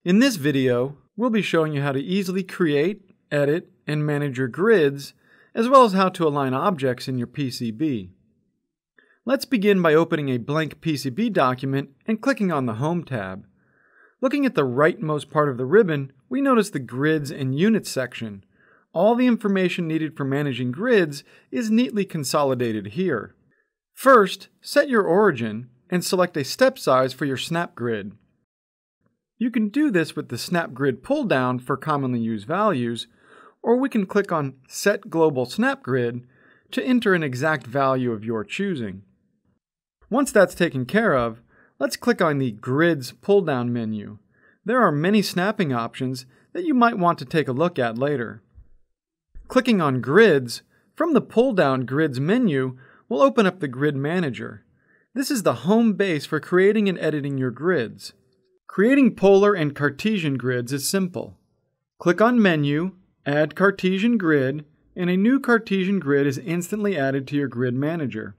In this video, we'll be showing you how to easily create, edit, and manage your grids, as well as how to align objects in your PCB. Let's begin by opening a blank PCB document and clicking on the Home tab. Looking at the rightmost part of the ribbon, we notice the Grids and Units section. All the information needed for managing grids is neatly consolidated here. First, set your origin and select a step size for your snap grid. You can do this with the Snap Grid pull-down for commonly used values, or we can click on Set Global Snap Grid to enter an exact value of your choosing. Once that's taken care of, let's click on the Grids pull-down menu. There are many snapping options that you might want to take a look at later. Clicking on Grids from the pull-down Grids menu will open up the Grid Manager. This is the home base for creating and editing your grids. Creating polar and Cartesian grids is simple. Click on Menu, Add Cartesian Grid, and a new Cartesian grid is instantly added to your Grid Manager.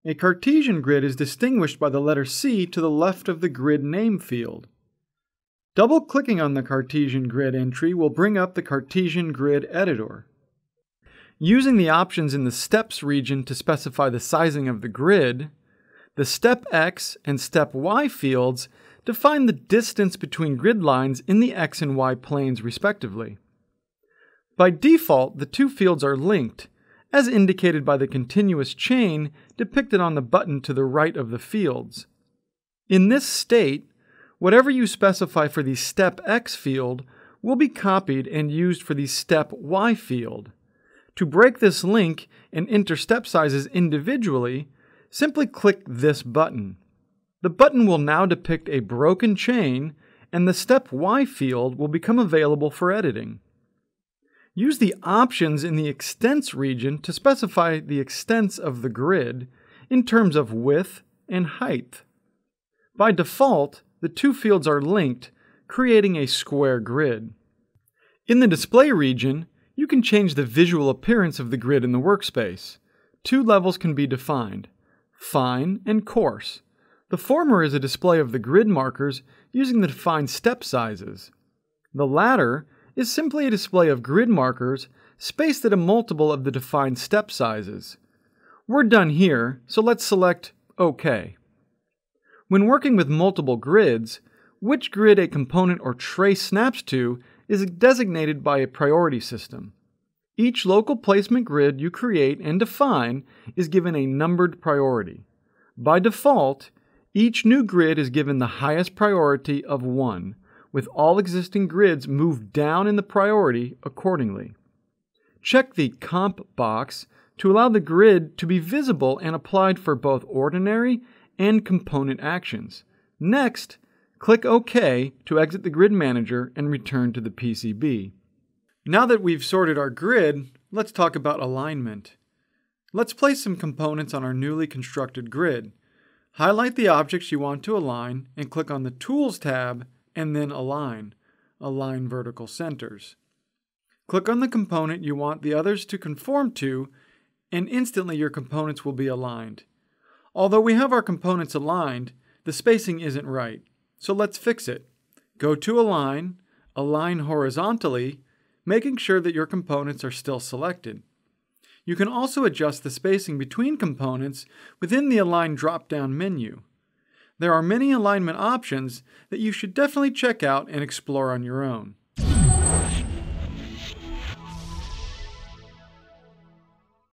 A Cartesian grid is distinguished by the letter C to the left of the Grid Name field. Double-clicking on the Cartesian grid entry will bring up the Cartesian Grid Editor. Using the options in the Steps region to specify the sizing of the grid, the Step X and Step Y fields define the distance between grid lines in the X and Y planes respectively. By default, the two fields are linked, as indicated by the continuous chain depicted on the button to the right of the fields. In this state, whatever you specify for the Step X field will be copied and used for the Step Y field. To break this link and enter step sizes individually, simply click this button. The button will now depict a broken chain, and the Step Y field will become available for editing. Use the options in the Extents region to specify the extents of the grid in terms of width and height. By default, the two fields are linked, creating a square grid. In the Display region, you can change the visual appearance of the grid in the workspace. Two levels can be defined: Fine and Coarse. The former is a display of the grid markers using the defined step sizes. The latter is simply a display of grid markers spaced at a multiple of the defined step sizes. We're done here, so let's select OK. When working with multiple grids, which grid a component or trace snaps to is designated by a priority system. Each local placement grid you create and define is given a numbered priority. By default, each new grid is given the highest priority of 1, with all existing grids moved down in the priority accordingly. Check the Comp box to allow the grid to be visible and applied for both ordinary and component actions. Next, click OK to exit the Grid Manager and return to the PCB. Now that we've sorted our grid, let's talk about alignment. Let's place some components on our newly constructed grid. Highlight the objects you want to align and click on the Tools tab and then Align Vertical Centers. Click on the component you want the others to conform to, and instantly your components will be aligned. Although we have our components aligned, the spacing isn't right, so let's fix it. Go to Align, Align Horizontally, making sure that your components are still selected. You can also adjust the spacing between components within the Align drop-down menu. There are many alignment options that you should definitely check out and explore on your own.